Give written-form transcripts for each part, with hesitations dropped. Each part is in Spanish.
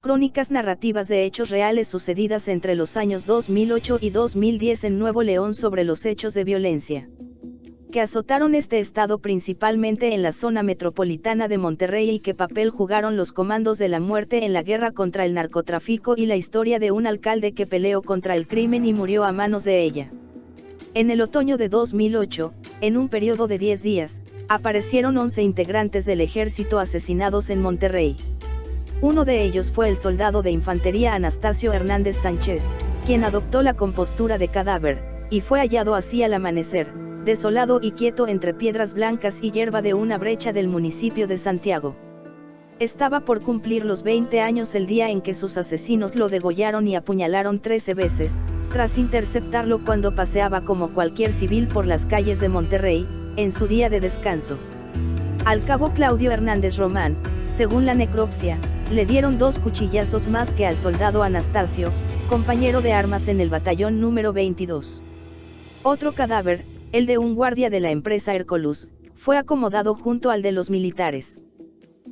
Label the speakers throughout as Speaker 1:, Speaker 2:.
Speaker 1: Crónicas narrativas de hechos reales sucedidas entre los años 2008 y 2010 en Nuevo León sobre los hechos de violencia que azotaron este estado principalmente en la zona metropolitana de Monterrey y qué papel jugaron los comandos de la muerte en la guerra contra el narcotráfico y la historia de un alcalde que peleó contra el crimen y murió a manos de ella. En el otoño de 2008, en un periodo de 10 días, aparecieron 11 integrantes del ejército asesinados en Monterrey. Uno de ellos fue el soldado de infantería Anastasio Hernández Sánchez, quien adoptó la compostura de cadáver, y fue hallado así al amanecer, desolado y quieto entre piedras blancas y hierba de una brecha del municipio de Santiago. Estaba por cumplir los 20 años el día en que sus asesinos lo degollaron y apuñalaron 13 veces, tras interceptarlo cuando paseaba como cualquier civil por las calles de Monterrey, en su día de descanso. Al cabo Claudio Hernández Román, según la necropsia, le dieron 2 cuchillazos más que al soldado Anastasio, compañero de armas en el batallón número 22. Otro cadáver, el de un guardia de la empresa Hercolus, fue acomodado junto al de los militares.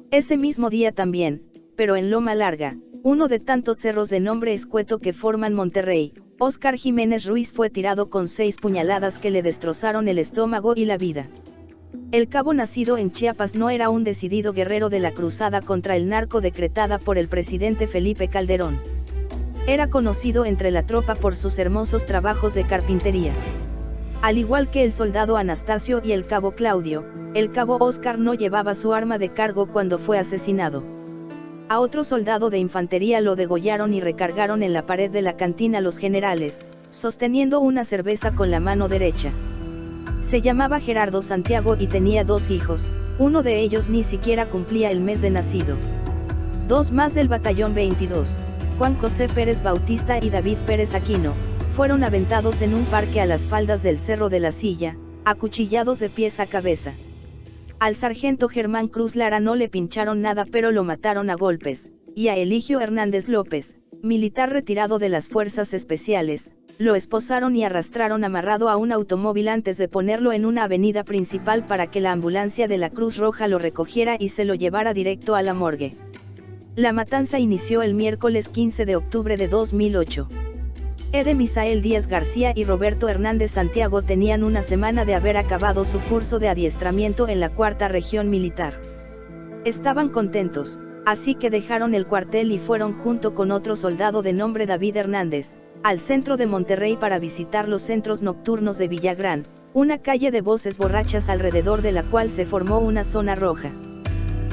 Speaker 1: Ese mismo día también, pero en Loma Larga, uno de tantos cerros de nombre escueto que forman Monterrey, Óscar Jiménez Ruiz fue tirado con 6 puñaladas que le destrozaron el estómago y la vida. El cabo nacido en Chiapas no era un decidido guerrero de la cruzada contra el narco decretada por el presidente Felipe Calderón. Era conocido entre la tropa por sus hermosos trabajos de carpintería. Al igual que el soldado Anastasio y el cabo Claudio, el cabo Óscar no llevaba su arma de cargo cuando fue asesinado. A otro soldado de infantería lo degollaron y recargaron en la pared de la cantina Los Generales, sosteniendo una cerveza con la mano derecha. Se llamaba Gerardo Santiago y tenía 2 hijos, uno de ellos ni siquiera cumplía el mes de nacido. 2 más del batallón 22, Juan José Pérez Bautista y David Pérez Aquino, fueron aventados en un parque a las faldas del Cerro de la Silla, acuchillados de pies a cabeza. Al sargento Germán Cruz Lara no le pincharon nada pero lo mataron a golpes, y a Eligio Hernández López, militar retirado de las fuerzas especiales, lo esposaron y arrastraron amarrado a un automóvil antes de ponerlo en una avenida principal para que la ambulancia de la Cruz Roja lo recogiera y se lo llevara directo a la morgue. La matanza inició el miércoles 15 de octubre de 2008. Ede Misael Díaz García y Roberto Hernández Santiago tenían una semana de haber acabado su curso de adiestramiento en la 4ª Región Militar. Estaban contentos, así que dejaron el cuartel y fueron junto con otro soldado de nombre David Hernández, al centro de Monterrey para visitar los centros nocturnos de Villagrán, una calle de voces borrachas alrededor de la cual se formó una zona roja.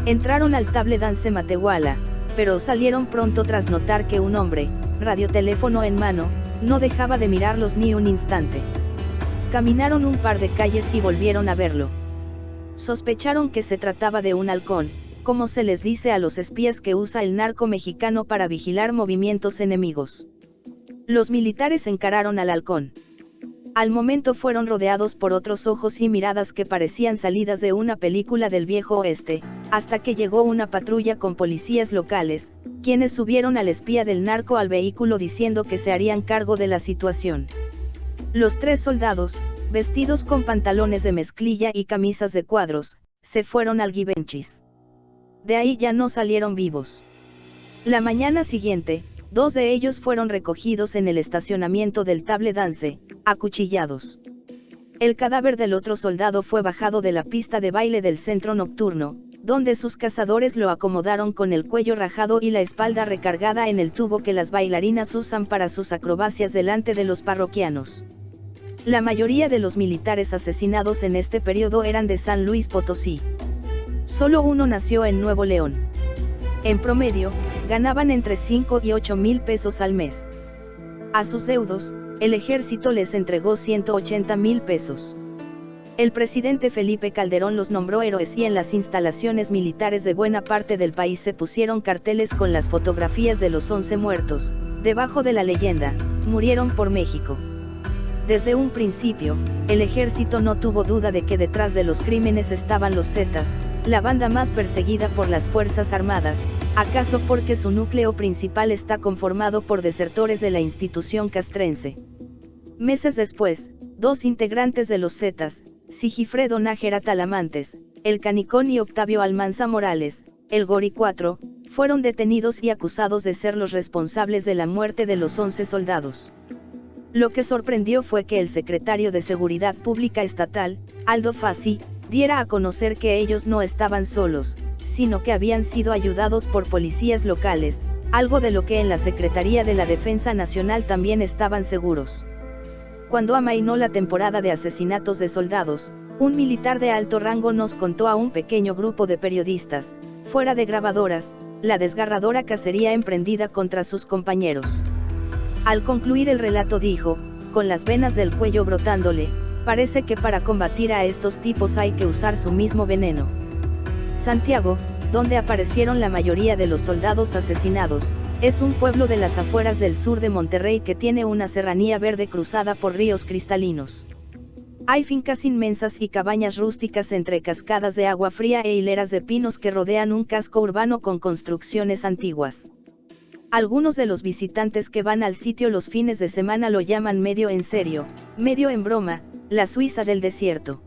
Speaker 1: Entraron al Table Dance Matehuala, pero salieron pronto tras notar que un hombre, radioteléfono en mano, no dejaba de mirarlos ni un instante. Caminaron un par de calles y volvieron a verlo. Sospecharon que se trataba de un halcón, como se les dice a los espías que usa el narco mexicano para vigilar movimientos enemigos. Los militares encararon al halcón. Al momento fueron rodeados por otros ojos y miradas que parecían salidas de una película del viejo oeste, hasta que llegó una patrulla con policías locales, quienes subieron al espía del narco al vehículo diciendo que se harían cargo de la situación. Los 3 soldados, vestidos con pantalones de mezclilla y camisas de cuadros, se fueron al Givenchy. De ahí ya no salieron vivos. La mañana siguiente, 2 de ellos fueron recogidos en el estacionamiento del Table Dance, acuchillados. El cadáver del otro soldado fue bajado de la pista de baile del centro nocturno, donde sus cazadores lo acomodaron con el cuello rajado y la espalda recargada en el tubo que las bailarinas usan para sus acrobacias delante de los parroquianos. La mayoría de los militares asesinados en este periodo eran de San Luis Potosí. Solo uno nació en Nuevo León. En promedio, ganaban entre 5 y 8 mil pesos al mes. A sus deudos, el ejército les entregó 180,000 pesos. El presidente Felipe Calderón los nombró héroes y en las instalaciones militares de buena parte del país se pusieron carteles con las fotografías de los 11 muertos, debajo de la leyenda, murieron por México. Desde un principio, el ejército no tuvo duda de que detrás de los crímenes estaban los Zetas, la banda más perseguida por las Fuerzas Armadas, acaso porque su núcleo principal está conformado por desertores de la institución castrense. Meses después, 2 integrantes de los Zetas, Sigifredo Nájera Talamantes, el Canicón y Octavio Almanza Morales, el Gori 4, fueron detenidos y acusados de ser los responsables de la muerte de los 11 soldados. Lo que sorprendió fue que el secretario de Seguridad Pública Estatal, Aldo Fassi, diera a conocer que ellos no estaban solos, sino que habían sido ayudados por policías locales, algo de lo que en la Secretaría de la Defensa Nacional también estaban seguros. Cuando amainó la temporada de asesinatos de soldados, un militar de alto rango nos contó a un pequeño grupo de periodistas, fuera de grabadoras, la desgarradora cacería emprendida contra sus compañeros. Al concluir el relato dijo, con las venas del cuello brotándole, parece que para combatir a estos tipos hay que usar su mismo veneno. Santiago, donde aparecieron la mayoría de los soldados asesinados, es un pueblo de las afueras del sur de Monterrey que tiene una serranía verde cruzada por ríos cristalinos. Hay fincas inmensas y cabañas rústicas entre cascadas de agua fría e hileras de pinos que rodean un casco urbano con construcciones antiguas. Algunos de los visitantes que van al sitio los fines de semana lo llaman medio en serio, medio en broma, la Suiza del desierto.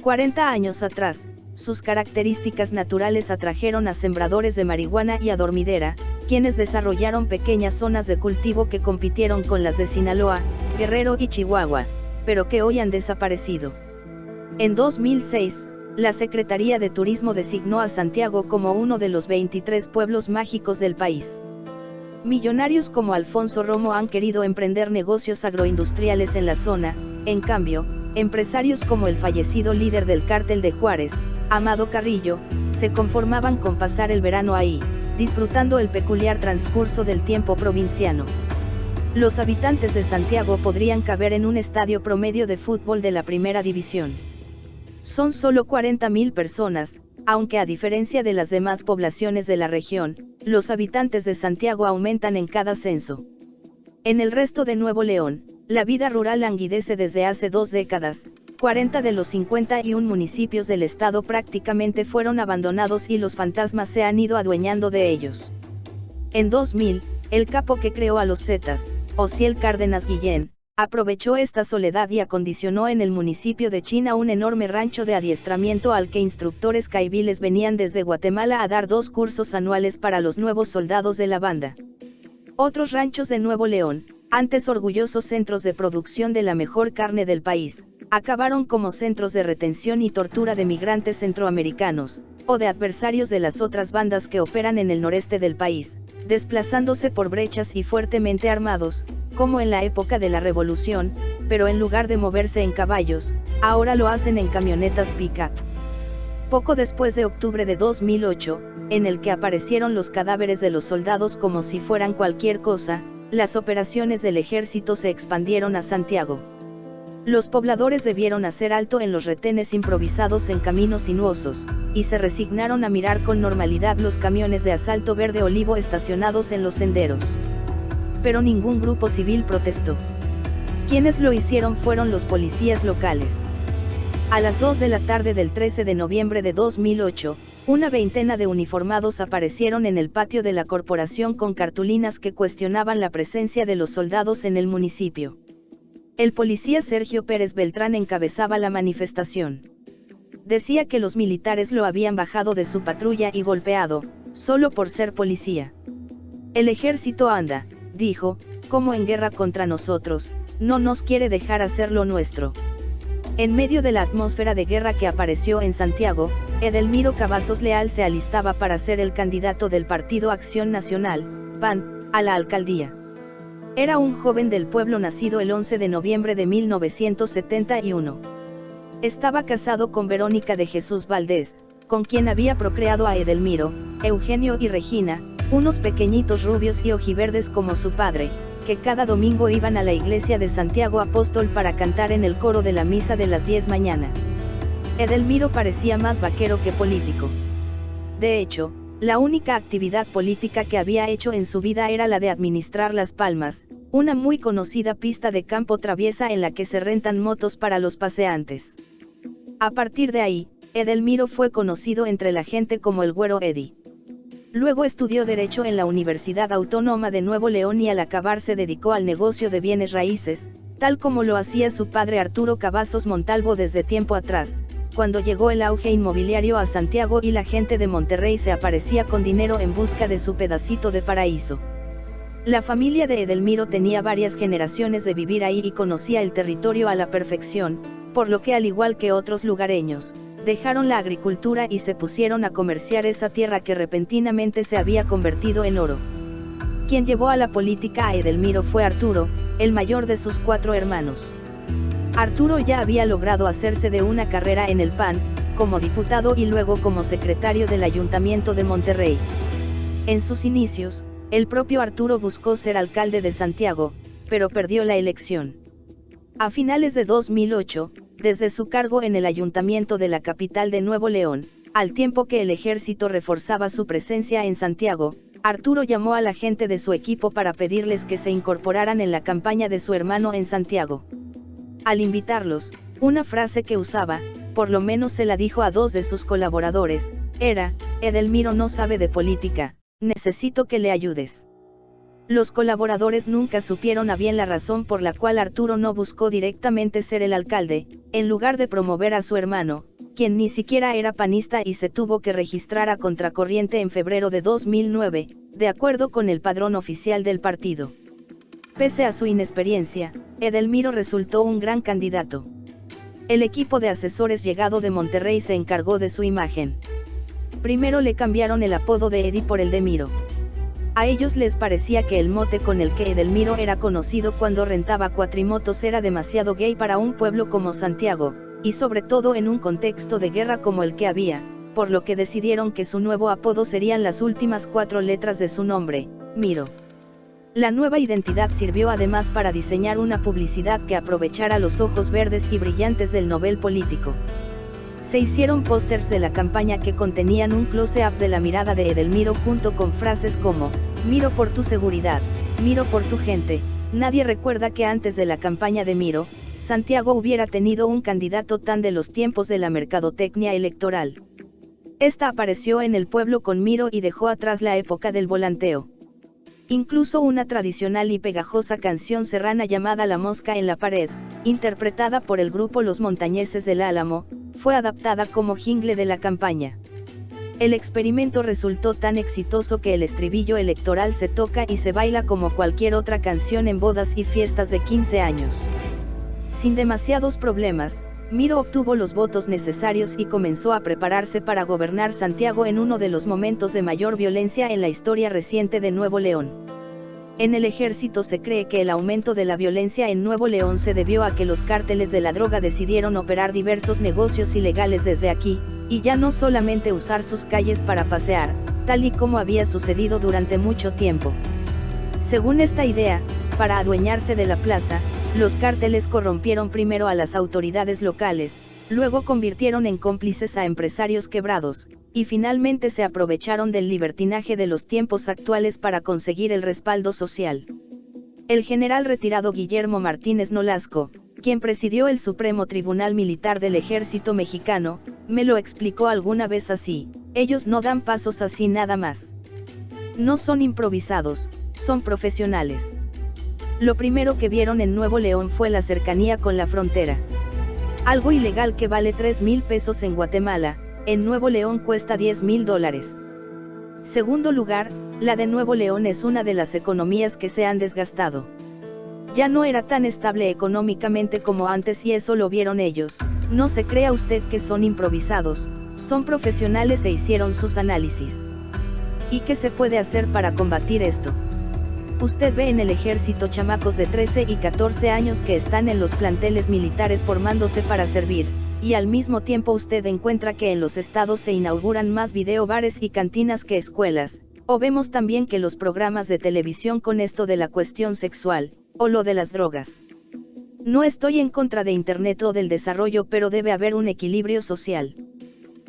Speaker 1: 40 años atrás, sus características naturales atrajeron a sembradores de marihuana y a dormidera, quienes desarrollaron pequeñas zonas de cultivo que compitieron con las de Sinaloa, Guerrero y Chihuahua, pero que hoy han desaparecido. En 2006, la Secretaría de Turismo designó a Santiago como uno de los 23 pueblos mágicos del país. Millonarios como Alfonso Romo han querido emprender negocios agroindustriales en la zona, en cambio, empresarios como el fallecido líder del Cártel de Juárez, Amado Carrillo, se conformaban con pasar el verano ahí, disfrutando el peculiar transcurso del tiempo provinciano. Los habitantes de Santiago podrían caber en un estadio promedio de fútbol de la primera división. Son solo 40.000 personas, aunque a diferencia de las demás poblaciones de la región, los habitantes de Santiago aumentan en cada censo. En el resto de Nuevo León, la vida rural languidece desde hace 2 décadas, 40 de los 51 municipios del estado prácticamente fueron abandonados y los fantasmas se han ido adueñando de ellos. En 2000, el capo que creó a los Zetas, Osiel Cárdenas Guillén, aprovechó esta soledad y acondicionó en el municipio de China un enorme rancho de adiestramiento al que instructores caiviles venían desde Guatemala a dar 2 cursos anuales para los nuevos soldados de la banda. Otros ranchos de Nuevo León, antes orgullosos centros de producción de la mejor carne del país, acabaron como centros de retención y tortura de migrantes centroamericanos, o de adversarios de las otras bandas que operan en el noreste del país, desplazándose por brechas y fuertemente armados, como en la época de la Revolución, pero en lugar de moverse en caballos, ahora lo hacen en camionetas pick-up. Poco después de octubre de 2008, en el que aparecieron los cadáveres de los soldados como si fueran cualquier cosa, las operaciones del ejército se expandieron a Santiago. Los pobladores debieron hacer alto en los retenes improvisados en caminos sinuosos, y se resignaron a mirar con normalidad los camiones de asalto verde olivo estacionados en los senderos. Pero ningún grupo civil protestó. Quienes lo hicieron fueron los policías locales. A las 2 de la tarde del 13 de noviembre de 2008, una veintena de uniformados aparecieron en el patio de la corporación con cartulinas que cuestionaban la presencia de los soldados en el municipio. El policía Sergio Pérez Beltrán encabezaba la manifestación. Decía que los militares lo habían bajado de su patrulla y golpeado, solo por ser policía. El ejército anda, dijo, como en guerra contra nosotros, no nos quiere dejar hacer lo nuestro. En medio de la atmósfera de guerra que apareció en Santiago, Edelmiro Cavazos Leal se alistaba para ser el candidato del Partido Acción Nacional, PAN, a la alcaldía. Era un joven del pueblo nacido el 11 de noviembre de 1971. Estaba casado con Verónica de Jesús Valdés, con quien había procreado a Edelmiro, Eugenio y Regina, unos pequeñitos rubios y ojiverdes como su padre, que cada domingo iban a la iglesia de Santiago Apóstol para cantar en el coro de la misa de las 10 mañana. Edelmiro parecía más vaquero que político. De hecho, la única actividad política que había hecho en su vida era la de administrar Las Palmas, una muy conocida pista de campo traviesa en la que se rentan motos para los paseantes. A partir de ahí, Edelmiro fue conocido entre la gente como el Güero Eddie. Luego estudió Derecho en la Universidad Autónoma de Nuevo León y al acabar se dedicó al negocio de bienes raíces, tal como lo hacía su padre Arturo Cavazos Montalvo desde tiempo atrás, cuando llegó el auge inmobiliario a Santiago y la gente de Monterrey se aparecía con dinero en busca de su pedacito de paraíso. La familia de Edelmiro tenía varias generaciones de vivir ahí y conocía el territorio a la perfección, por lo que al igual que otros lugareños, dejaron la agricultura y se pusieron a comerciar esa tierra que repentinamente se había convertido en oro. Quien llevó a la política a Edelmiro fue Arturo, el mayor de sus 4 hermanos. Arturo ya había logrado hacerse de una carrera en el PAN, como diputado y luego como secretario del Ayuntamiento de Monterrey. En sus inicios, el propio Arturo buscó ser alcalde de Santiago, pero perdió la elección. A finales de 2008, desde su cargo en el ayuntamiento de la capital de Nuevo León, al tiempo que el ejército reforzaba su presencia en Santiago, Arturo llamó a la gente de su equipo para pedirles que se incorporaran en la campaña de su hermano en Santiago. Al invitarlos, una frase que usaba, por lo menos se la dijo a 2 de sus colaboradores, era: Edelmiro no sabe de política, necesito que le ayudes. Los colaboradores nunca supieron a bien la razón por la cual Arturo no buscó directamente ser el alcalde, en lugar de promover a su hermano, quien ni siquiera era panista y se tuvo que registrar a contracorriente en febrero de 2009, de acuerdo con el padrón oficial del partido. Pese a su inexperiencia, Edelmiro resultó un gran candidato. El equipo de asesores llegado de Monterrey se encargó de su imagen. Primero le cambiaron el apodo de Eddie por el de Miro. A ellos les parecía que el mote con el que Edelmiro era conocido cuando rentaba cuatrimotos era demasiado gay para un pueblo como Santiago, y sobre todo en un contexto de guerra como el que había, por lo que decidieron que su nuevo apodo serían las últimas 4 letras de su nombre, Miro. La nueva identidad sirvió además para diseñar una publicidad que aprovechara los ojos verdes y brillantes del novel político. Se hicieron pósters de la campaña que contenían un close-up de la mirada de Edelmiro junto con frases como: Miro por tu seguridad, Miro por tu gente. Nadie recuerda que antes de la campaña de Miro, Santiago hubiera tenido un candidato tan de los tiempos de la mercadotecnia electoral. Esta apareció en el pueblo con Miro y dejó atrás la época del volanteo. Incluso una tradicional y pegajosa canción serrana llamada La Mosca en la Pared, interpretada por el grupo Los Montañeses del Álamo, fue adaptada como jingle de la campaña. El experimento resultó tan exitoso que el estribillo electoral se toca y se baila como cualquier otra canción en bodas y fiestas de 15 años. Sin demasiados problemas, Miro obtuvo los votos necesarios y comenzó a prepararse para gobernar Santiago en uno de los momentos de mayor violencia en la historia reciente de Nuevo León. En el ejército se cree que el aumento de la violencia en Nuevo León se debió a que los cárteles de la droga decidieron operar diversos negocios ilegales desde aquí, y ya no solamente usar sus calles para pasear, tal y como había sucedido durante mucho tiempo. Según esta idea, para adueñarse de la plaza, los cárteles corrompieron primero a las autoridades locales, luego convirtieron en cómplices a empresarios quebrados, y finalmente se aprovecharon del libertinaje de los tiempos actuales para conseguir el respaldo social. El general retirado Guillermo Martínez Nolasco, quien presidió el Supremo Tribunal Militar del Ejército Mexicano, me lo explicó alguna vez así: ellos no dan pasos así nada más. No son improvisados, son profesionales. Lo primero que vieron en Nuevo León fue la cercanía con la frontera. Algo ilegal que vale 3,000 pesos en Guatemala, en Nuevo León cuesta $10,000. Segundo lugar, la de Nuevo León es una de las economías que se han desgastado. Ya no era tan estable económicamente como antes y eso lo vieron ellos. No se crea usted que son improvisados, son profesionales e hicieron sus análisis. ¿Y qué se puede hacer para combatir esto? Usted ve en el ejército chamacos de 13 y 14 años que están en los planteles militares formándose para servir, y al mismo tiempo usted encuentra que en los estados se inauguran más videobares y cantinas que escuelas, o vemos también que los programas de televisión con esto de la cuestión sexual, o lo de las drogas. No estoy en contra de Internet o del desarrollo, pero debe haber un equilibrio social.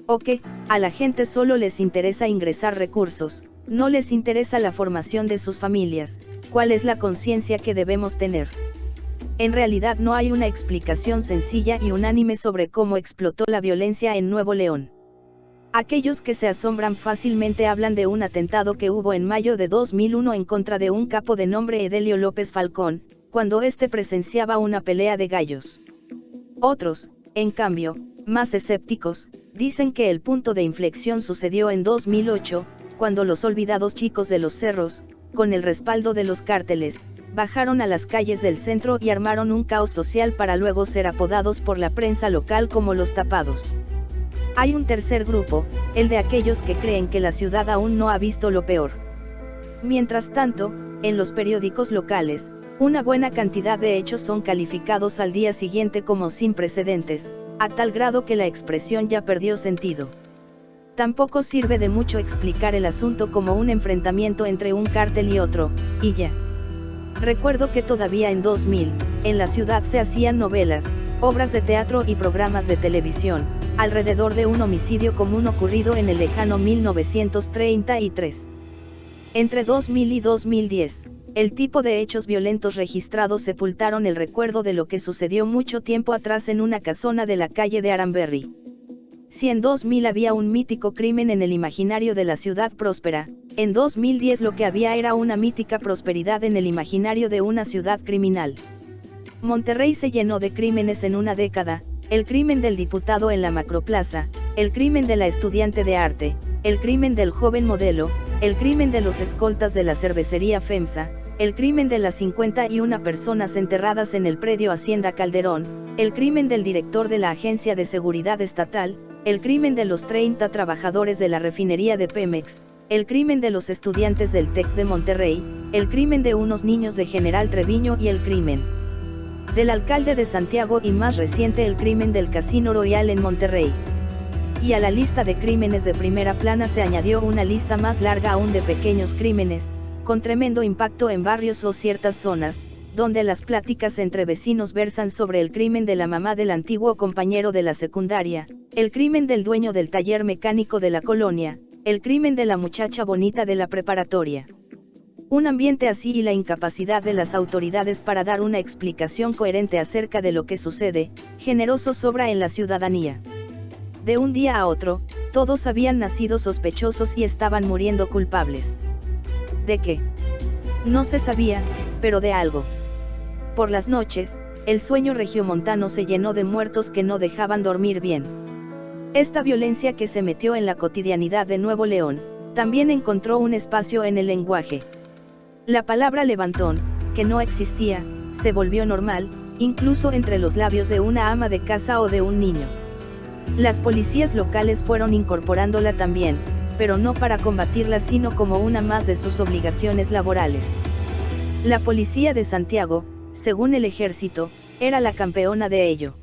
Speaker 1: ¿O qué? A la gente solo les interesa ingresar recursos, no les interesa la formación de sus familias. ¿Cuál es la conciencia que debemos tener? En realidad no hay una explicación sencilla y unánime sobre cómo explotó la violencia en Nuevo León. Aquellos que se asombran fácilmente hablan de un atentado que hubo en mayo de 2001 en contra de un capo de nombre Edelio López Falcón, cuando éste presenciaba una pelea de gallos. Otros, en cambio, más escépticos, dicen que el punto de inflexión sucedió en 2008, cuando los olvidados chicos de los cerros, con el respaldo de los cárteles, bajaron a las calles del centro y armaron un caos social para luego ser apodados por la prensa local como los tapados. Hay un tercer grupo, el de aquellos que creen que la ciudad aún no ha visto lo peor. Mientras tanto, en los periódicos locales, una buena cantidad de hechos son calificados al día siguiente como sin precedentes, a tal grado que la expresión ya perdió sentido. Tampoco sirve de mucho explicar el asunto como un enfrentamiento entre un cártel y otro, y ya. Recuerdo que todavía en 2000, en la ciudad se hacían novelas, obras de teatro y programas de televisión, alrededor de un homicidio común ocurrido en el lejano 1933. Entre 2000 y 2010, el tipo de hechos violentos registrados sepultaron el recuerdo de lo que sucedió mucho tiempo atrás en una casona de la calle de Aranberry. Si en 2000 había un mítico crimen en el imaginario de la ciudad próspera, en 2010 lo que había era una mítica prosperidad en el imaginario de una ciudad criminal. Monterrey se llenó de crímenes en una década: el crimen del diputado en la Macroplaza, el crimen de la estudiante de arte, el crimen del joven modelo, el crimen de los escoltas de la cervecería FEMSA, el crimen de las 51 personas enterradas en el predio Hacienda Calderón, el crimen del director de la Agencia de Seguridad Estatal, el crimen de los 30 trabajadores de la refinería de Pemex, el crimen de los estudiantes del TEC de Monterrey, el crimen de unos niños de General Treviño y el crimen del alcalde de Santiago y más reciente el crimen del Casino Royal en Monterrey. Y a la lista de crímenes de primera plana se añadió una lista más larga aún de pequeños crímenes, con tremendo impacto en barrios o ciertas zonas, donde las pláticas entre vecinos versan sobre el crimen de la mamá del antiguo compañero de la secundaria, el crimen del dueño del taller mecánico de la colonia, el crimen de la muchacha bonita de la preparatoria. Un ambiente así y la incapacidad de las autoridades para dar una explicación coherente acerca de lo que sucede, generoso sobra en la ciudadanía. De un día a otro, todos habían nacido sospechosos y estaban muriendo culpables. ¿De qué? No se sabía, pero de algo. Por las noches, el sueño regiomontano se llenó de muertos que no dejaban dormir bien. Esta violencia que se metió en la cotidianidad de Nuevo León, también encontró un espacio en el lenguaje. La palabra levantón, que no existía, se volvió normal, incluso entre los labios de una ama de casa o de un niño. Las policías locales fueron incorporándola también, pero no para combatirla sino como una más de sus obligaciones laborales. La policía de Santiago, según el ejército, era la campeona de ello.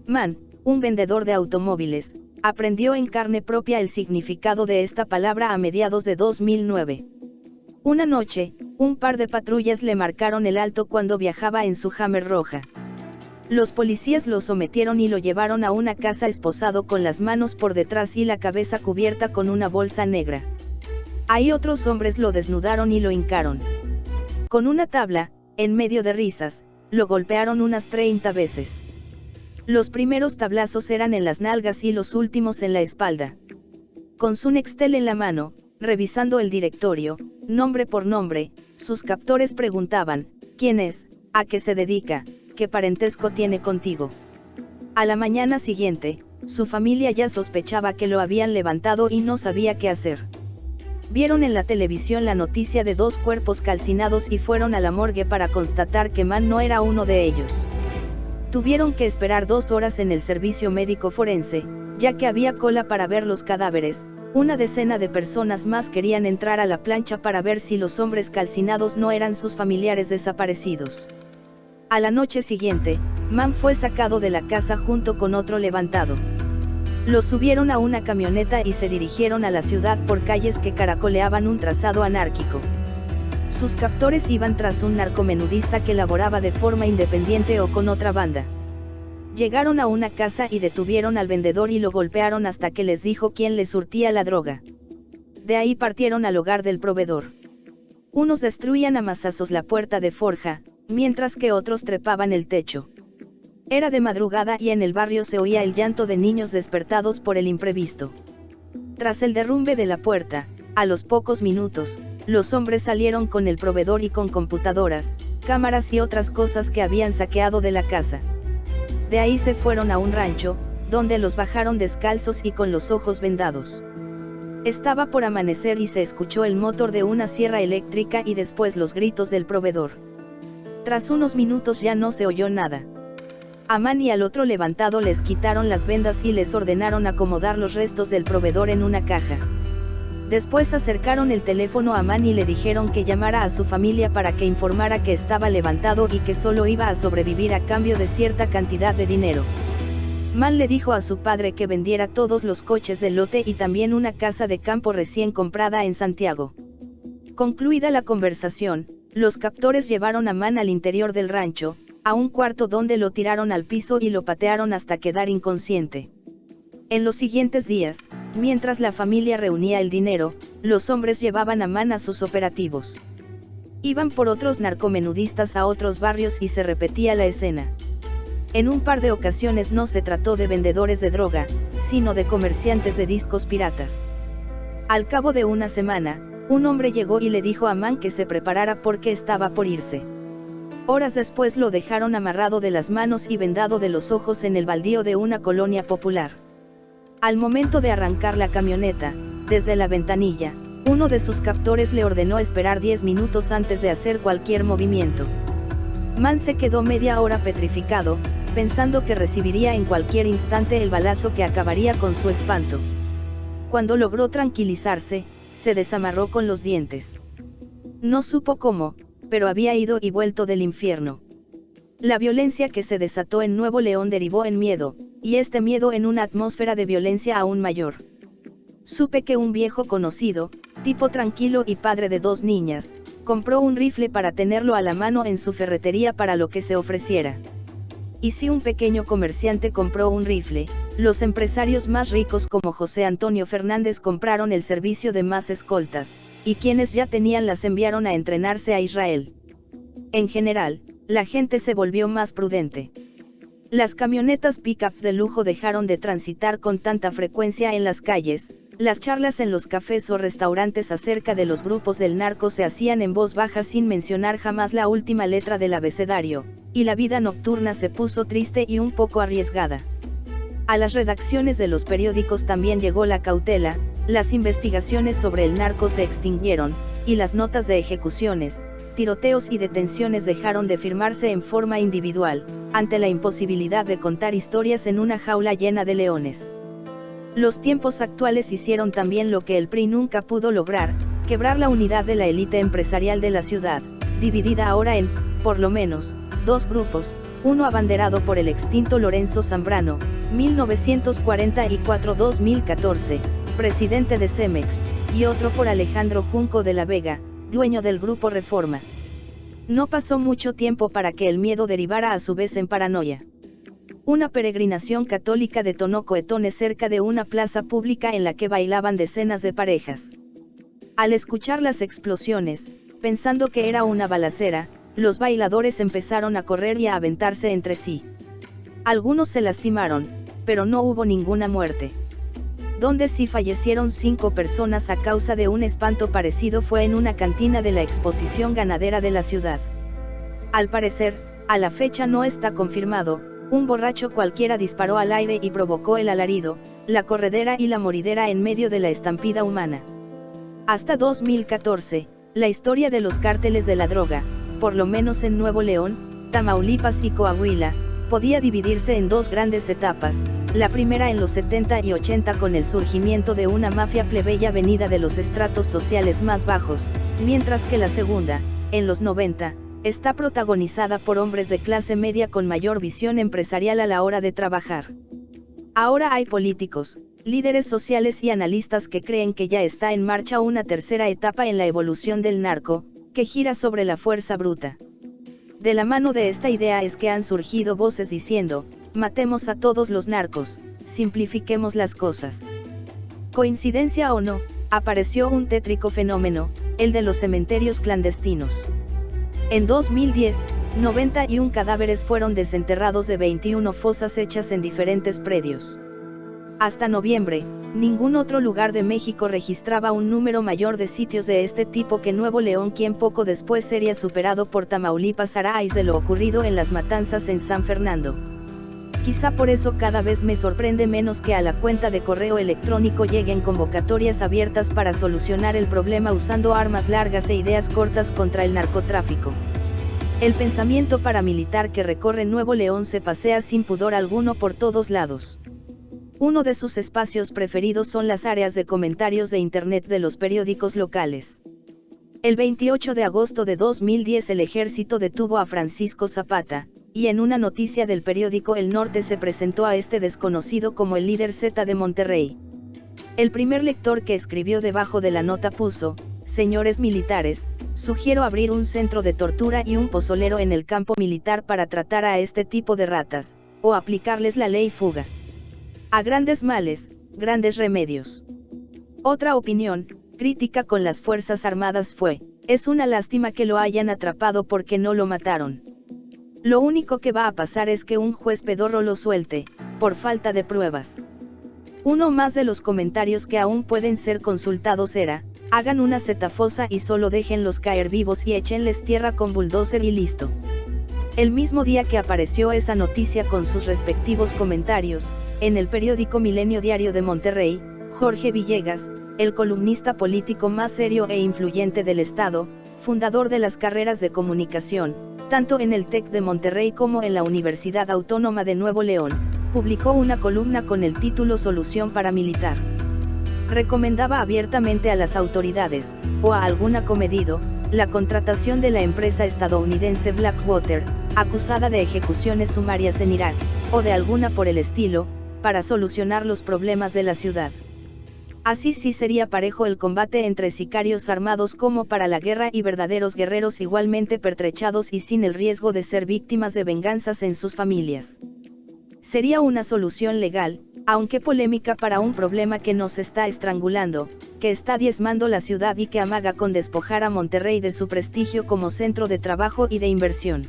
Speaker 1: Mann, un vendedor de automóviles, aprendió en carne propia el significado de esta palabra a mediados de 2009. Una noche, un par de patrullas le marcaron el alto cuando viajaba en su Hammer roja. Los policías lo sometieron y lo llevaron a una casa esposado con las manos por detrás y la cabeza cubierta con una bolsa negra. Ahí otros hombres lo desnudaron y lo hincaron. Con una tabla, en medio de risas, lo golpearon unas 30 veces. Los primeros tablazos eran en las nalgas y los últimos en la espalda. Con su Nextel en la mano, revisando el directorio, nombre por nombre, sus captores preguntaban: ¿quién es? ¿A qué se dedica? ¿Qué parentesco tiene contigo? A la mañana siguiente, su familia ya sospechaba que lo habían levantado y no sabía qué hacer. Vieron en la televisión la noticia de 2 cuerpos calcinados y fueron a la morgue para constatar que Mann no era uno de ellos. Tuvieron que esperar 2 horas en el servicio médico forense, ya que había cola para ver los cadáveres. Una decena de personas más querían entrar a la plancha para ver si los hombres calcinados no eran sus familiares desaparecidos. A la noche siguiente, Mann fue sacado de la casa junto con otro levantado. Los subieron a una camioneta y se dirigieron a la ciudad por calles que caracoleaban un trazado anárquico. Sus captores iban tras un narcomenudista que laboraba de forma independiente o con otra banda. Llegaron a una casa y detuvieron al vendedor y lo golpearon hasta que les dijo quién le surtía la droga. De ahí partieron al hogar del proveedor. Unos destruían a mazazos la puerta de forja, mientras que otros trepaban el techo. Era de madrugada y en el barrio se oía el llanto de niños despertados por el imprevisto. Tras el derrumbe de la puerta, a los pocos minutos, los hombres salieron con el proveedor y con computadoras, cámaras y otras cosas que habían saqueado de la casa. De ahí se fueron a un rancho, donde los bajaron descalzos y con los ojos vendados. Estaba por amanecer y se escuchó el motor de una sierra eléctrica y después los gritos del proveedor. Tras unos minutos ya no se oyó nada. A Man y al otro levantado les quitaron las vendas y les ordenaron acomodar los restos del proveedor en una caja. Después acercaron el teléfono a Man y le dijeron que llamara a su familia para que informara que estaba levantado y que solo iba a sobrevivir a cambio de cierta cantidad de dinero. Man le dijo a su padre que vendiera todos los coches del lote y también una casa de campo recién comprada en Santiago. Concluida la conversación, los captores llevaron a Man al interior del rancho, a un cuarto donde lo tiraron al piso y lo patearon hasta quedar inconsciente. En los siguientes días, mientras la familia reunía el dinero, los hombres llevaban a Man a sus operativos. Iban por otros narcomenudistas a otros barrios y se repetía la escena. En un par de ocasiones no se trató de vendedores de droga, sino de comerciantes de discos piratas. Al cabo de una semana, un hombre llegó y le dijo a Man que se preparara porque estaba por irse. Horas después lo dejaron amarrado de las manos y vendado de los ojos en el baldío de una colonia popular. Al momento de arrancar la camioneta, desde la ventanilla, uno de sus captores le ordenó esperar 10 minutos antes de hacer cualquier movimiento. Man se quedó media hora petrificado, pensando que recibiría en cualquier instante el balazo que acabaría con su espanto. Cuando logró tranquilizarse, se desamarró con los dientes. No supo cómo, pero había ido y vuelto del infierno. La violencia que se desató en Nuevo León derivó en miedo, y este miedo en una atmósfera de violencia aún mayor. Supe que un viejo conocido, tipo tranquilo y padre de 2 niñas, compró un rifle para tenerlo a la mano en su ferretería para lo que se ofreciera. Y si un pequeño comerciante compró un rifle, los empresarios más ricos como José Antonio Fernández compraron el servicio de más escoltas, y quienes ya tenían las enviaron a entrenarse a Israel. En general, la gente se volvió más prudente. Las camionetas pick-up de lujo dejaron de transitar con tanta frecuencia en las calles, las charlas en los cafés o restaurantes acerca de los grupos del narco se hacían en voz baja sin mencionar jamás la última letra del abecedario, y la vida nocturna se puso triste y un poco arriesgada. A las redacciones de los periódicos también llegó la cautela, las investigaciones sobre el narco se extinguieron, y las notas de ejecuciones, tiroteos y detenciones dejaron de firmarse en forma individual, ante la imposibilidad de contar historias en una jaula llena de leones. Los tiempos actuales hicieron también lo que el PRI nunca pudo lograr, quebrar la unidad de la élite empresarial de la ciudad, dividida ahora en, por lo menos, 2 grupos, uno abanderado por el extinto Lorenzo Zambrano, 1944-2014, presidente de Cemex, y otro por Alejandro Junco de la Vega, dueño del Grupo Reforma. No pasó mucho tiempo para que el miedo derivara a su vez en paranoia. Una peregrinación católica detonó cohetones cerca de una plaza pública en la que bailaban decenas de parejas. Al escuchar las explosiones, pensando que era una balacera, los bailadores empezaron a correr y a aventarse entre sí. Algunos se lastimaron, pero no hubo ninguna muerte. Donde sí fallecieron 5 personas a causa de un espanto parecido fue en una cantina de la exposición ganadera de la ciudad. Al parecer, a la fecha no está confirmado, un borracho cualquiera disparó al aire y provocó el alarido, la corredera y la moridera en medio de la estampida humana. Hasta 2014, la historia de los cárteles de la droga, por lo menos en Nuevo León, Tamaulipas y Coahuila, podía dividirse en 2 grandes etapas, la primera en los 70 y 80 con el surgimiento de una mafia plebeya venida de los estratos sociales más bajos, mientras que la segunda, en los 90, está protagonizada por hombres de clase media con mayor visión empresarial a la hora de trabajar. Ahora hay políticos, líderes sociales y analistas que creen que ya está en marcha una tercera etapa en la evolución del narco, que gira sobre la fuerza bruta. De la mano de esta idea es que han surgido voces diciendo, matemos a todos los narcos, simplifiquemos las cosas. Coincidencia o no, apareció un tétrico fenómeno, el de los cementerios clandestinos. En 2010, 91 cadáveres fueron desenterrados de 21 fosas hechas en diferentes predios. Hasta noviembre, ningún otro lugar de México registraba un número mayor de sitios de este tipo que Nuevo León, quien poco después sería superado por Tamaulipas a raíz de lo ocurrido en las matanzas en San Fernando. Quizá por eso cada vez me sorprende menos que a la cuenta de correo electrónico lleguen convocatorias abiertas para solucionar el problema usando armas largas e ideas cortas contra el narcotráfico. El pensamiento paramilitar que recorre Nuevo León se pasea sin pudor alguno por todos lados. Uno de sus espacios preferidos son las áreas de comentarios de Internet de los periódicos locales. El 28 de agosto de 2010 el ejército detuvo a Francisco Zapata, y en una noticia del periódico El Norte se presentó a este desconocido como el líder Z de Monterrey. El primer lector que escribió debajo de la nota puso: señores militares, sugiero abrir un centro de tortura y un pozolero en el campo militar para tratar a este tipo de ratas, o aplicarles la ley fuga. A grandes males, grandes remedios. Otra opinión, crítica con las Fuerzas Armadas fue: es una lástima que lo hayan atrapado porque no lo mataron. Lo único que va a pasar es que un juez pedorro lo suelte, por falta de pruebas. Uno más de los comentarios que aún pueden ser consultados era: hagan una cetafosa y solo déjenlos caer vivos y échenles tierra con bulldozer y listo. El mismo día que apareció esa noticia con sus respectivos comentarios, en el periódico Milenio Diario de Monterrey, Jorge Villegas, el columnista político más serio e influyente del estado, fundador de las carreras de comunicación, tanto en el TEC de Monterrey como en la Universidad Autónoma de Nuevo León, publicó una columna con el título Solución paramilitar. Recomendaba abiertamente a las autoridades, o a algún acomedido, la contratación de la empresa estadounidense Blackwater, acusada de ejecuciones sumarias en Irak, o de alguna por el estilo, para solucionar los problemas de la ciudad. Así sí sería parejo el combate entre sicarios armados como para la guerra y verdaderos guerreros igualmente pertrechados y sin el riesgo de ser víctimas de venganzas en sus familias. Sería una solución legal, aunque polémica, para un problema que nos está estrangulando, que está diezmando la ciudad y que amaga con despojar a Monterrey de su prestigio como centro de trabajo y de inversión.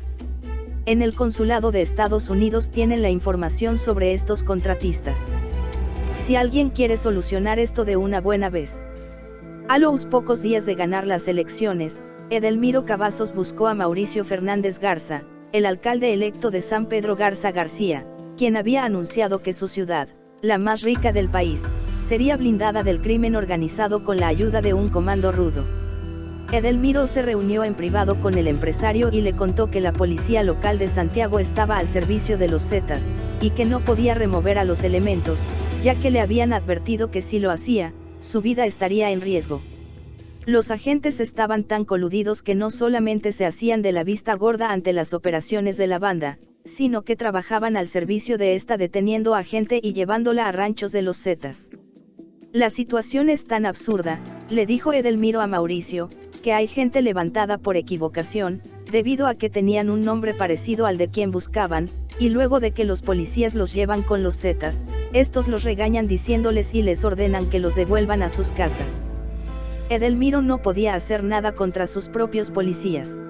Speaker 1: En el Consulado de Estados Unidos tienen la información sobre estos contratistas. Si alguien quiere solucionar esto de una buena vez. A los pocos días de ganar las elecciones, Edelmiro Cavazos buscó a Mauricio Fernández Garza, el alcalde electo de San Pedro Garza García, quien había anunciado que su ciudad, la más rica del país, sería blindada del crimen organizado con la ayuda de un comando rudo. Edelmiro se reunió en privado con el empresario y le contó que la policía local de Santiago estaba al servicio de los Zetas, y que no podía remover a los elementos, ya que le habían advertido que si lo hacía, su vida estaría en riesgo. Los agentes estaban tan coludidos que no solamente se hacían de la vista gorda ante las operaciones de la banda, sino que trabajaban al servicio de esta deteniendo a gente y llevándola a ranchos de los Zetas. La situación es tan absurda, le dijo Edelmiro a Mauricio, que hay gente levantada por equivocación, debido a que tenían un nombre parecido al de quien buscaban, y luego de que los policías los llevan con los Zetas, estos los regañan diciéndoles y les ordenan que los devuelvan a sus casas. Edelmiro no podía hacer nada contra sus propios policías.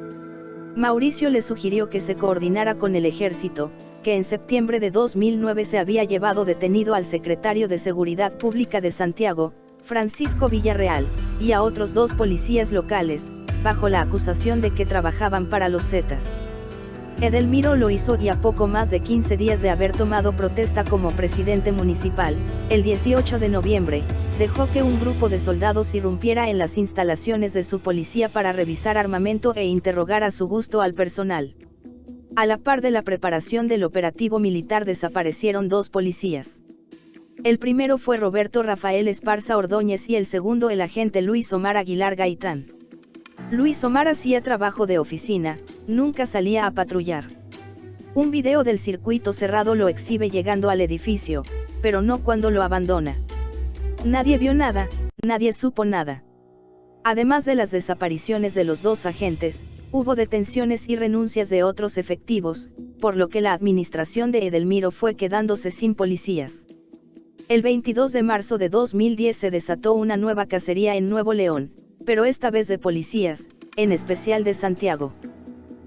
Speaker 1: Mauricio le sugirió que se coordinara con el ejército, que en septiembre de 2009 se había llevado detenido al secretario de Seguridad Pública de Santiago, Francisco Villarreal, y a otros 2 policías locales, bajo la acusación de que trabajaban para los Zetas. Edelmiro lo hizo y a poco más de 15 días de haber tomado protesta como presidente municipal, el 18 de noviembre, dejó que un grupo de soldados irrumpiera en las instalaciones de su policía para revisar armamento e interrogar a su gusto al personal. A la par de la preparación del operativo militar desaparecieron 2 policías. El primero fue Roberto Rafael Esparza Ordóñez y el segundo el agente Luis Omar Aguilar Gaitán. Luis Omar hacía trabajo de oficina, nunca salía a patrullar. Un video del circuito cerrado lo exhibe llegando al edificio, pero no cuando lo abandona. Nadie vio nada, nadie supo nada. Además de las desapariciones de los 2 agentes, hubo detenciones y renuncias de otros efectivos, por lo que la administración de Edelmiro fue quedándose sin policías. El 22 de marzo de 2010 se desató una nueva cacería en Nuevo León, pero esta vez de policías, en especial de Santiago.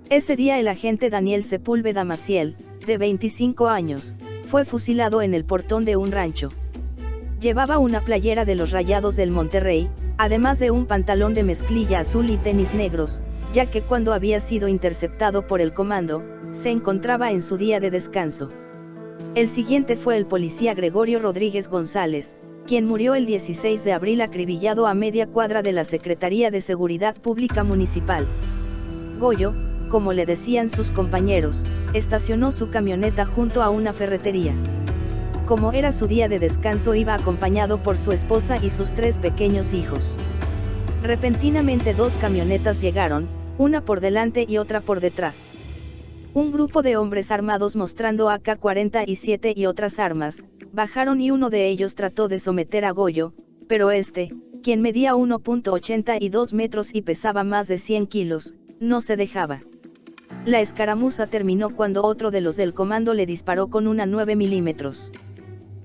Speaker 1: Ese día el agente Daniel Sepúlveda Maciel, de 25 años, fue fusilado en el portón de un rancho. Llevaba una playera de los Rayados del Monterrey, además de un pantalón de mezclilla azul y tenis negros, ya que cuando había sido interceptado por el comando, se encontraba en su día de descanso. El siguiente fue el policía Gregorio Rodríguez González, quien murió el 16 de abril acribillado a media cuadra de la Secretaría de Seguridad Pública Municipal. Goyo, como le decían sus compañeros, estacionó su camioneta junto a una ferretería. Como era su día de descanso, iba acompañado por su esposa y sus 3 pequeños hijos. Repentinamente 2 camionetas llegaron, una por delante y otra por detrás. Un grupo de hombres armados mostrando AK-47 y otras armas, bajaron y uno de ellos trató de someter a Goyo, pero este, quien medía 1.82 metros y pesaba más de 100 kilos, no se dejaba. La escaramuza terminó cuando otro de los del comando le disparó con una 9 milímetros.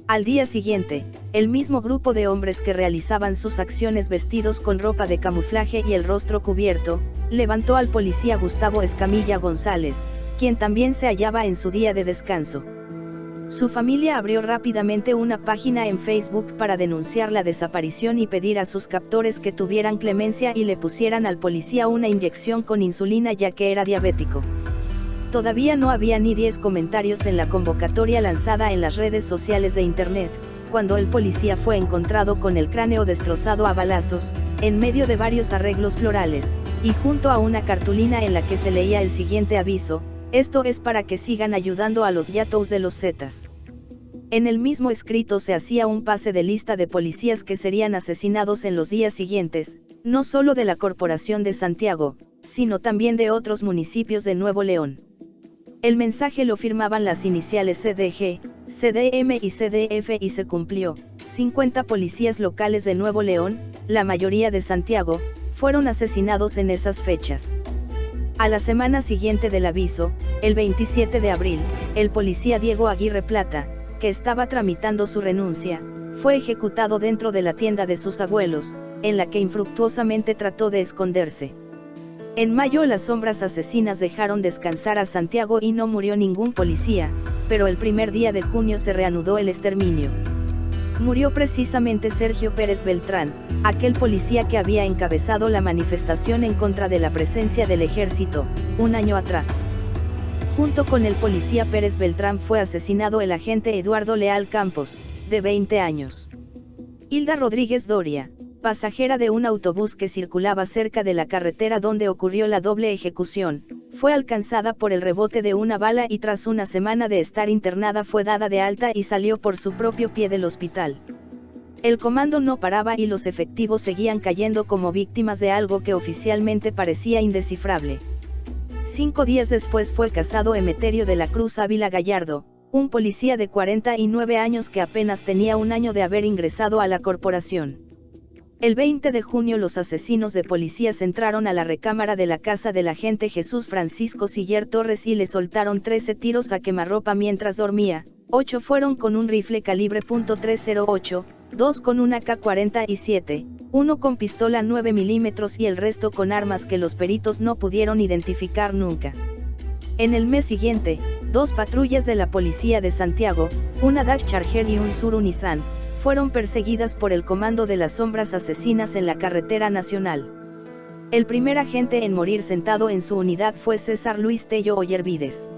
Speaker 1: Al día siguiente, el mismo grupo de hombres que realizaban sus acciones vestidos con ropa de camuflaje y el rostro cubierto, levantó al policía Gustavo Escamilla González, quien también se hallaba en su día de descanso. Su familia abrió rápidamente una página en Facebook para denunciar la desaparición y pedir a sus captores que tuvieran clemencia y le pusieran al policía una inyección con insulina ya que era diabético. Todavía no había ni 10 comentarios en la convocatoria lanzada en las redes sociales de Internet, cuando el policía fue encontrado con el cráneo destrozado a balazos, en medio de varios arreglos florales, y junto a una cartulina en la que se leía el siguiente aviso: esto es para que sigan ayudando a los yatos de los Zetas. En el mismo escrito se hacía un pase de lista de policías que serían asesinados en los días siguientes, no solo de la Corporación de Santiago, sino también de otros municipios de Nuevo León. El mensaje lo firmaban las iniciales CDG, CDM y CDF y se cumplió. 50 policías locales de Nuevo León, la mayoría de Santiago, fueron asesinados en esas fechas. A la semana siguiente del aviso, el 27 de abril, el policía Diego Aguirre Plata, que estaba tramitando su renuncia, fue ejecutado dentro de la tienda de sus abuelos, en la que infructuosamente trató de esconderse. En mayo las sombras asesinas dejaron descansar a Santiago y no murió ningún policía, pero el primer día de junio se reanudó el exterminio. Murió precisamente Sergio Pérez Beltrán, aquel policía que había encabezado la manifestación en contra de la presencia del ejército, un año atrás. Junto con el policía Pérez Beltrán fue asesinado el agente Eduardo Leal Campos, de 20 años. Hilda Rodríguez Doria, pasajera de un autobús que circulaba cerca de la carretera donde ocurrió la doble ejecución, fue alcanzada por el rebote de una bala y tras una semana de estar internada fue dada de alta y salió por su propio pie del hospital. El comando no paraba y los efectivos seguían cayendo como víctimas de algo que oficialmente parecía indescifrable. 5 días después fue casado Emeterio de la Cruz Ávila Gallardo, un policía de 49 años que apenas tenía un año de haber ingresado a la corporación. El 20 de junio los asesinos de policías entraron a la recámara de la casa del agente Jesús Francisco Siller Torres y le soltaron 13 tiros a quemarropa mientras dormía, 8 fueron con un rifle calibre .308, 2 con una AK-47, 1 con pistola 9 milímetros y el resto con armas que los peritos no pudieron identificar nunca. En el mes siguiente, 2 patrullas de la policía de Santiago, una Dodge Charger y un Subaru Nissan, fueron perseguidas por el comando de las sombras asesinas en la carretera nacional. El primer agente en morir sentado en su unidad fue César Luis Tello Ollervides.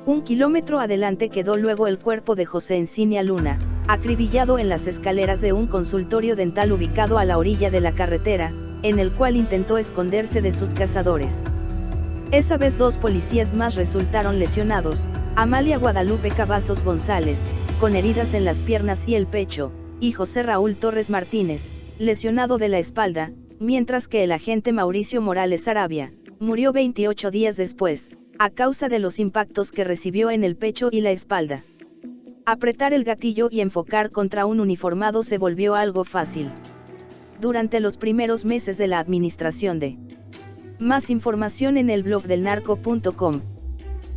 Speaker 1: 1 kilómetro adelante quedó luego el cuerpo de José Encinia Luna, acribillado en las escaleras de un consultorio dental ubicado a la orilla de la carretera, en el cual intentó esconderse de sus cazadores. Esa vez 2 policías más resultaron lesionados, Amalia Guadalupe Cavazos González, con heridas en las piernas y el pecho, y José Raúl Torres Martínez, lesionado de la espalda, mientras que el agente Mauricio Morales Arabia, murió 28 días después, a causa de los impactos que recibió en el pecho y la espalda. Apretar el gatillo y enfocar contra un uniformado se volvió algo fácil. Durante los primeros meses de la administración de Más información en el blog del narco.com.